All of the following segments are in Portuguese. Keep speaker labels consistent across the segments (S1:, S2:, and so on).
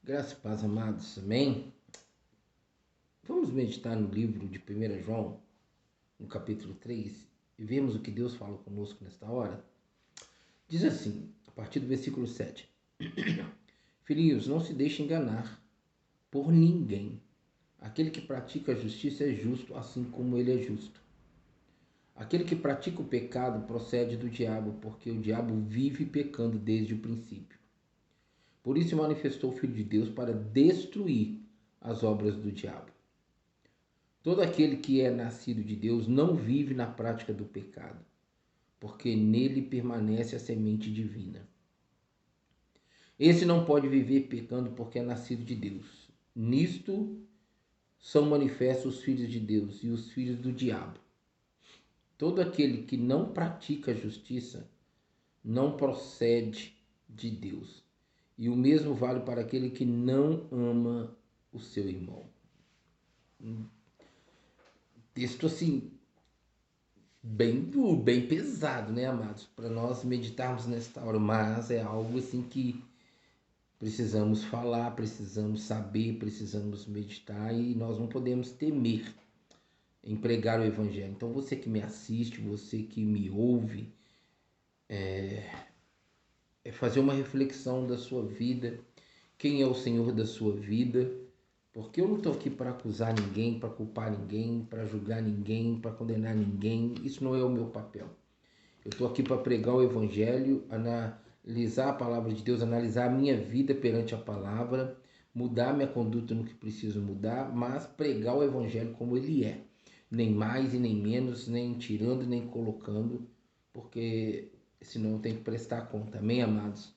S1: Graça e paz, amados. Amém? Vamos meditar no livro de 1 João, no capítulo 3, e vemos o que Deus fala conosco nesta hora. Diz assim, a partir do versículo 7. Filhinhos, não se deixem enganar por ninguém. Aquele que pratica a justiça é justo, assim como ele é justo. Aquele que pratica o pecado procede do diabo, porque o diabo vive pecando desde o princípio. Por isso manifestou o Filho de Deus para destruir as obras do diabo. Todo aquele que é nascido de Deus não vive na prática do pecado, porque nele permanece a semente divina. Esse não pode viver pecando porque é nascido de Deus. Nisto são manifestos os filhos de Deus e os filhos do diabo. Todo aquele que não pratica a justiça não procede de Deus. E o mesmo vale para aquele que não ama o seu irmão. Texto assim, bem duro, bem pesado, né, amados? Para nós meditarmos nesta hora, mas é algo assim que precisamos falar, precisamos saber, precisamos meditar e nós não podemos temer em pregar o Evangelho. Então você que me assiste, você que me ouve, é fazer uma reflexão da sua vida, quem é o Senhor da sua vida, porque eu não estou aqui para acusar ninguém, para culpar ninguém, para julgar ninguém, para condenar ninguém. Isso não é o meu papel. Eu estou aqui para pregar o Evangelho, analisar a palavra de Deus, analisar a minha vida perante a palavra, mudar minha conduta no que preciso mudar, mas pregar o Evangelho como ele é. Nem mais e nem menos, nem tirando, nem colocando, porque senão eu tenho que prestar conta. Amém, amados?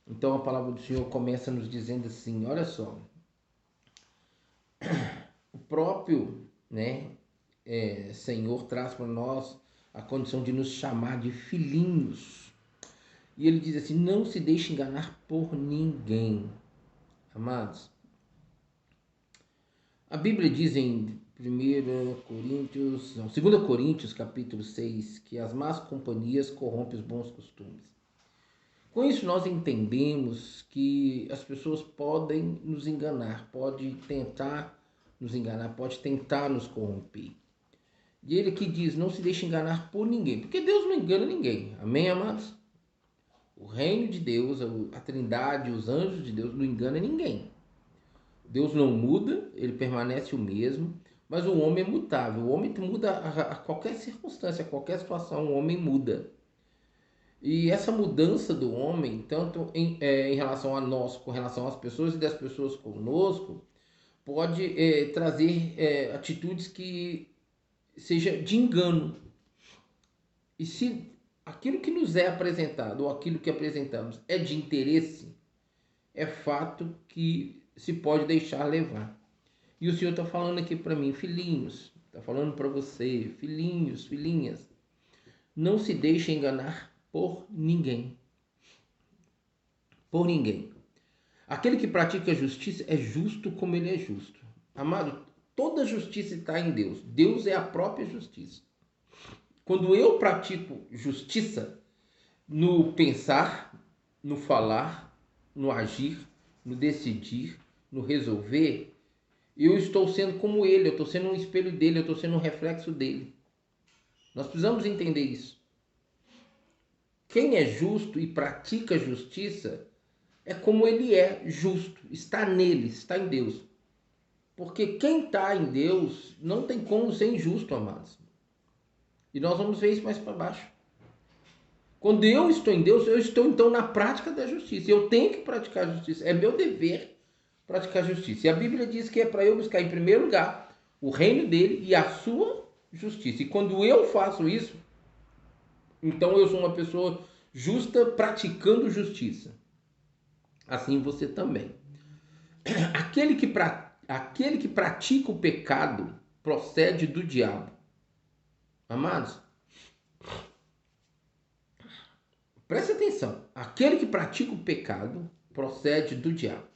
S1: Então a palavra do Senhor começa nos dizendo assim, olha só, o próprio Senhor traz para nós a condição de nos chamar de filhinhos. E ele diz assim, não se deixe enganar por ninguém. Amados, a Bíblia diz em 2 Coríntios capítulo 6, que as más companhias corrompem os bons costumes. Com isso nós entendemos que as pessoas podem nos enganar, pode tentar nos enganar, pode tentar nos corromper. E ele que diz, não se deixe enganar por ninguém, porque Deus não engana ninguém. Amém, amados? O reino de Deus, a trindade, os anjos de Deus não enganam ninguém. Deus não muda, ele permanece o mesmo, mas o homem é mutável. O homem muda a qualquer circunstância, a qualquer situação, o homem muda. E essa mudança do homem, tanto em relação a nós, com relação às pessoas e das pessoas conosco, pode trazer atitudes que seja de engano. E se aquilo que nos é apresentado ou aquilo que apresentamos é de interesse, é fato que se pode deixar levar. E o Senhor está falando aqui para mim, filhinhos, está falando para você, filhinhos, filhinhas, não se deixe enganar por ninguém. Por ninguém. Aquele que pratica a justiça é justo como ele é justo. Amado, toda justiça está em Deus. Deus é a própria justiça. Quando eu pratico justiça no pensar, no falar, no agir, no decidir, no resolver, eu estou sendo como ele, eu estou sendo um espelho dele, eu estou sendo um reflexo dele. Nós precisamos entender isso. Quem é justo e pratica justiça é como ele é justo, está nele, está em Deus. Porque quem está em Deus não tem como ser injusto, amados. E nós vamos ver isso mais para baixo. Quando eu estou em Deus, eu estou então na prática da justiça. Eu tenho que praticar a justiça. É meu dever praticar a justiça. E a Bíblia diz que é para eu buscar em primeiro lugar o reino dele e a sua justiça. E quando eu faço isso, então eu sou uma pessoa justa praticando justiça. Assim você também. Aquele que pratica o pecado procede do diabo. Amados, preste atenção. Aquele que pratica o pecado procede do diabo.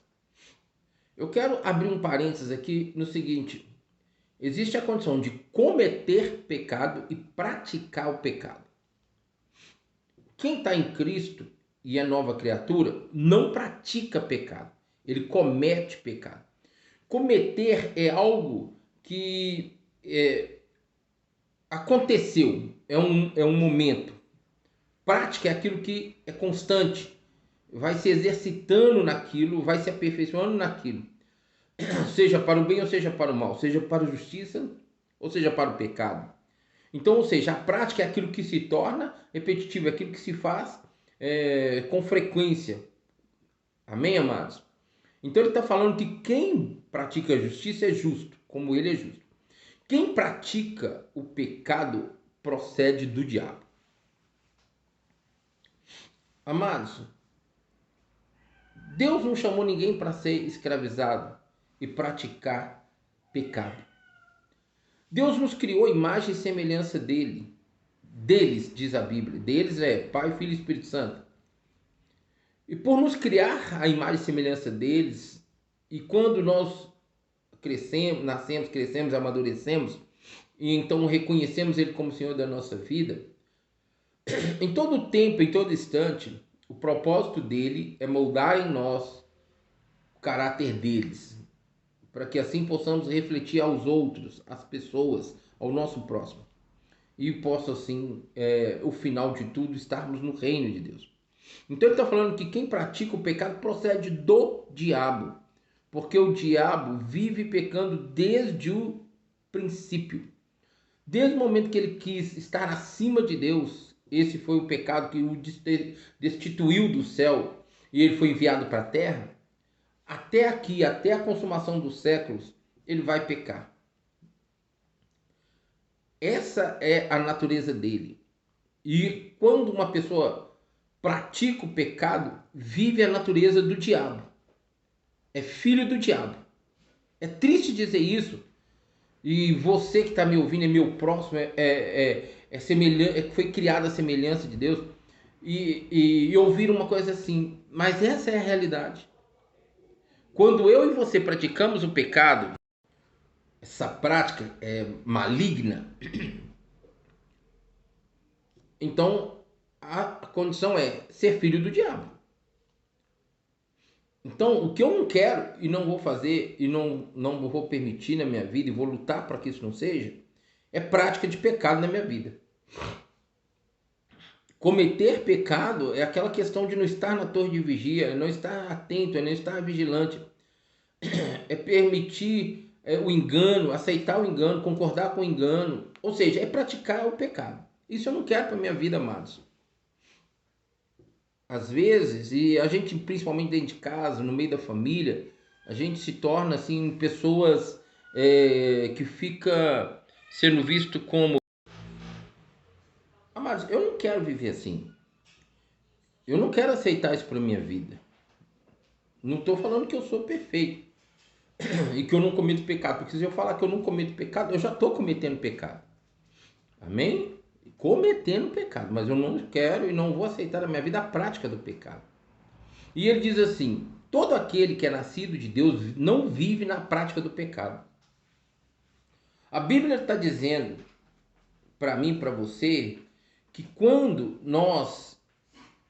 S1: Eu quero abrir um parênteses aqui no seguinte. Existe a condição de cometer pecado e praticar o pecado. Quem está em Cristo e é nova criatura não pratica pecado. ele comete pecado. Cometer é algo que aconteceu, é um momento. Prática é aquilo que é constante, vai se exercitando naquilo, vai se aperfeiçoando naquilo, seja para o bem ou seja para o mal, seja para a justiça ou seja para o pecado. Então, ou seja, a prática é aquilo que se torna repetitivo, é aquilo que se faz com frequência. Amém, amados? Então ele está falando que quem pratica a justiça é justo, como ele é justo. Quem pratica o pecado procede do diabo. Amados, Deus não chamou ninguém para ser escravizado e praticar pecado. Deus nos criou a imagem e semelhança dele. Deles, diz a Bíblia. Deles é Pai, Filho e Espírito Santo. E por nos criar a imagem e semelhança deles, e quando nós crescemos, nascemos, crescemos, amadurecemos, e então reconhecemos Ele como Senhor da nossa vida, em todo tempo, em todo instante, o propósito dele é moldar em nós o caráter deles, para que assim possamos refletir aos outros, às pessoas, ao nosso próximo. E possa assim, o final de tudo, estarmos no reino de Deus. Então ele está falando que quem pratica o pecado procede do diabo, porque o diabo vive pecando desde o princípio. Desde o momento que ele quis estar acima de Deus, esse foi o pecado que o destituiu do céu e ele foi enviado para a terra. Até aqui, até a consumação dos séculos, ele vai pecar. Essa é a natureza dele. E quando uma pessoa pratica o pecado, vive a natureza do diabo. É filho do diabo. É triste dizer isso. E você que está me ouvindo é meu próximo, foi criado a semelhança de Deus. E ouvir uma coisa assim, mas essa é a realidade. Quando eu e você praticamos o pecado, essa prática é maligna, então a condição é ser filho do diabo. Então, o que eu não quero e não vou fazer e não vou permitir na minha vida e vou lutar para que isso não seja, é prática de pecado na minha vida. Cometer pecado é aquela questão de não estar na torre de vigia, é não estar atento, é não estar vigilante, é permitir o engano, aceitar o engano, concordar com o engano, ou seja, é praticar o pecado. Isso eu não quero para minha vida, amados. Às vezes, e a gente principalmente dentro de casa, no meio da família, a gente se torna assim pessoas que fica sendo visto como, amados, eu não quero viver assim. Eu não quero aceitar isso para minha vida. Não estou falando que eu sou perfeito e que eu não cometo pecado, porque se eu falar que eu não cometo pecado, eu já estou cometendo pecado. Amém? Cometendo pecado, mas eu não quero e não vou aceitar na minha vida a prática do pecado. E ele diz assim: todo aquele que é nascido de Deus não vive na prática do pecado. A Bíblia está dizendo para mim, para você, que quando nós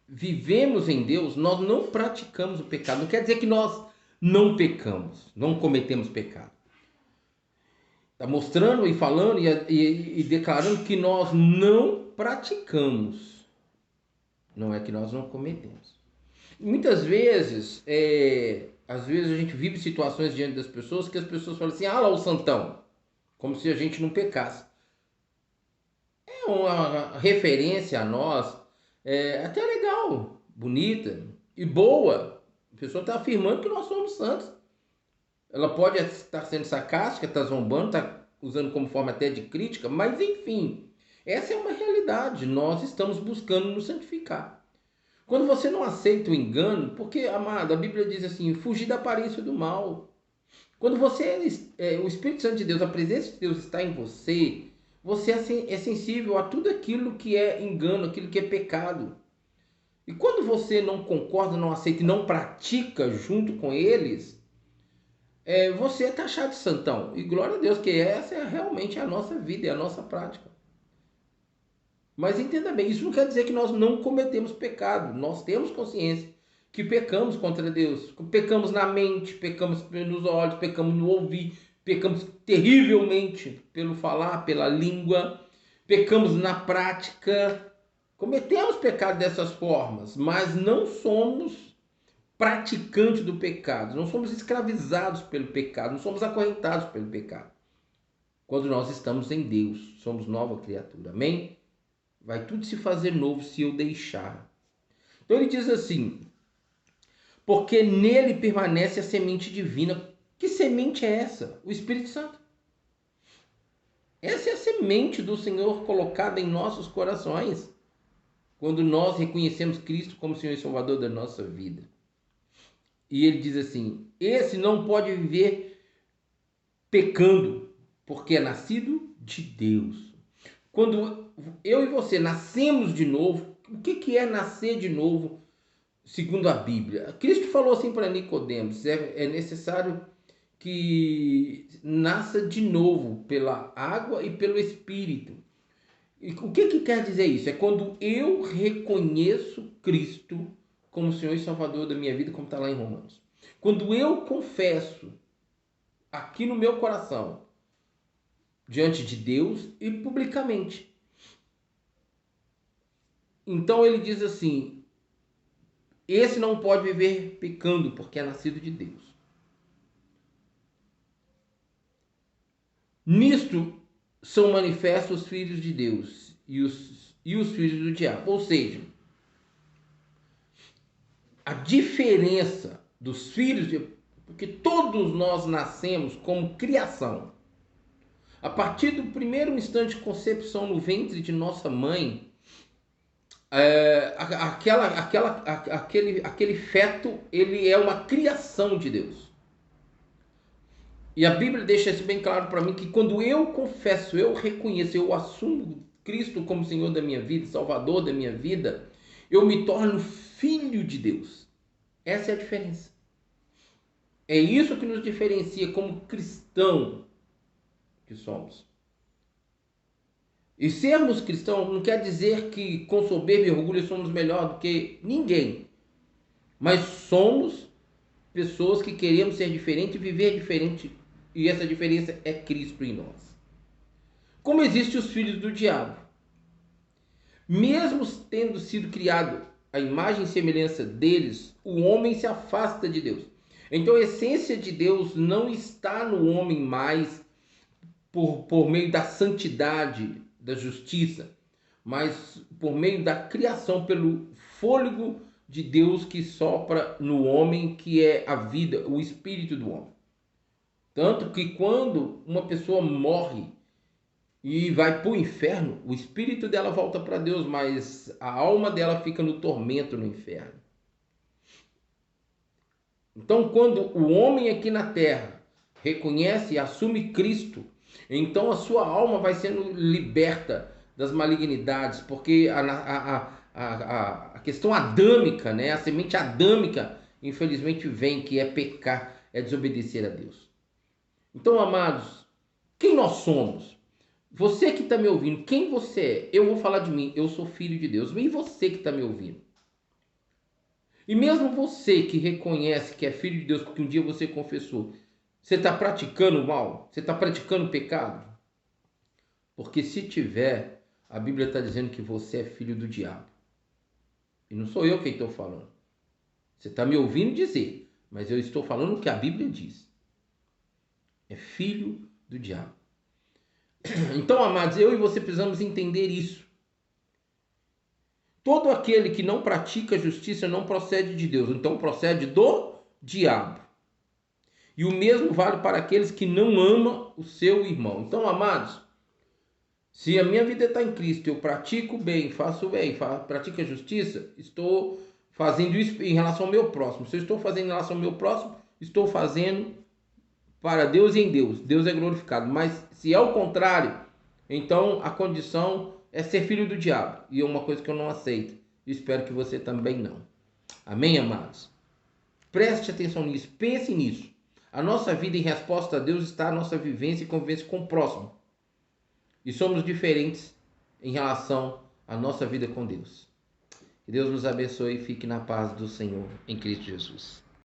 S1: vivemos em Deus, nós não praticamos o pecado. Não quer dizer que nós não pecamos, não cometemos pecado. Está mostrando e falando e declarando que nós não praticamos. Não é que nós não cometemos. Muitas vezes, às vezes a gente vive situações diante das pessoas que as pessoas falam assim, ah lá o santão, como se a gente não pecasse. É uma referência a nós, até legal, bonita e boa. A pessoa está afirmando que nós somos santos. Ela pode estar sendo sarcástica, está zombando, está usando como forma até de crítica, mas enfim, essa é uma realidade. Nós estamos buscando nos santificar. Quando você não aceita o engano, porque, amado, a Bíblia diz assim, fugir da aparência do mal. Quando você o Espírito Santo de Deus, a presença de Deus está em você, você é sensível a tudo aquilo que é engano, aquilo que é pecado. E quando você não concorda, não aceita e não pratica junto com eles, você é taxado de santão. E glória a Deus que essa é realmente a nossa vida, é a nossa prática. Mas entenda bem, isso não quer dizer que nós não cometemos pecado. Nós temos consciência que pecamos contra Deus. Pecamos na mente, pecamos nos olhos, pecamos no ouvir, pecamos terrivelmente pelo falar, pela língua, pecamos na prática. Cometemos pecado dessas formas, mas não somos praticantes do pecado, não somos escravizados pelo pecado, não somos acorrentados pelo pecado. Quando nós estamos em Deus, somos nova criatura, amém? Vai tudo se fazer novo se eu deixar. Então ele diz assim, porque nele permanece a semente divina. Que semente é essa? O Espírito Santo. Essa é a semente do Senhor colocada em nossos corações, quando nós reconhecemos Cristo como Senhor e Salvador da nossa vida. E ele diz assim, esse não pode viver pecando, porque é nascido de Deus. Quando eu e você nascemos de novo, o que é nascer de novo, segundo a Bíblia? Cristo falou assim para Nicodemos, é necessário que nasça de novo pela água e pelo Espírito. E o que quer dizer isso? É quando eu reconheço Cristo como Senhor e Salvador da minha vida, como está lá em Romanos. Quando eu confesso aqui no meu coração, diante de Deus e publicamente. Então ele diz assim, esse não pode viver pecando, porque é nascido de Deus. Nisto são manifestos os filhos de Deus e os filhos do diabo. Ou seja, a diferença dos filhos de... Porque todos nós nascemos como criação. A partir do primeiro instante de concepção no ventre de nossa mãe, aquele feto, ele é uma criação de Deus. E a Bíblia deixa isso bem claro para mim, que quando eu confesso, eu reconheço, eu assumo Cristo como Senhor da minha vida, Salvador da minha vida, eu me torno filho de Deus. Essa é a diferença. É isso que nos diferencia como cristão que somos. E sermos cristãos não quer dizer que com soberba e orgulho somos melhor do que ninguém. Mas somos pessoas que queremos ser diferente e viver diferente. E essa diferença é Cristo em nós. Como existem os filhos do diabo. Mesmo tendo sido criado à imagem e semelhança deles, o homem se afasta de Deus. Então a essência de Deus não está no homem mais por meio da santidade, da justiça, mas por meio da criação, pelo fôlego de Deus que sopra no homem, que é a vida, o espírito do homem. Tanto que quando uma pessoa morre e vai para o inferno, o espírito dela volta para Deus, mas a alma dela fica no tormento no inferno. Então, quando o homem aqui na terra reconhece e assume Cristo, então a sua alma vai sendo liberta das malignidades, porque a questão adâmica, né? A semente adâmica, infelizmente vem, que é pecar, é desobedecer a Deus. Então, amados, quem nós somos? Você que está me ouvindo, quem você é? Eu vou falar de mim, eu sou filho de Deus. E você que está me ouvindo? E mesmo você que reconhece que é filho de Deus, porque um dia você confessou, você está praticando mal? Você está praticando pecado? Porque se tiver, a Bíblia está dizendo que você é filho do diabo. E não sou eu quem estou falando. Você está me ouvindo dizer, mas eu estou falando o que a Bíblia diz. É filho do diabo. Então, amados, eu e você precisamos entender isso. Todo aquele que não pratica justiça não procede de Deus, então procede do diabo. E o mesmo vale para aqueles que não amam o seu irmão. Então, amados, se a minha vida está em Cristo, eu pratico bem, faço bem, pratico a justiça, estou fazendo isso em relação ao meu próximo. Se eu estou fazendo em relação ao meu próximo, estou fazendo para Deus e em Deus. Deus é glorificado. Mas se é o contrário, então a condição é ser filho do diabo. E é uma coisa que eu não aceito. E espero que você também não. Amém, amados? Preste atenção nisso. Pense nisso. A nossa vida em resposta a Deus está a nossa vivência e convivência com o próximo. E somos diferentes em relação à nossa vida com Deus. Que Deus nos abençoe e fique na paz do Senhor em Cristo Jesus.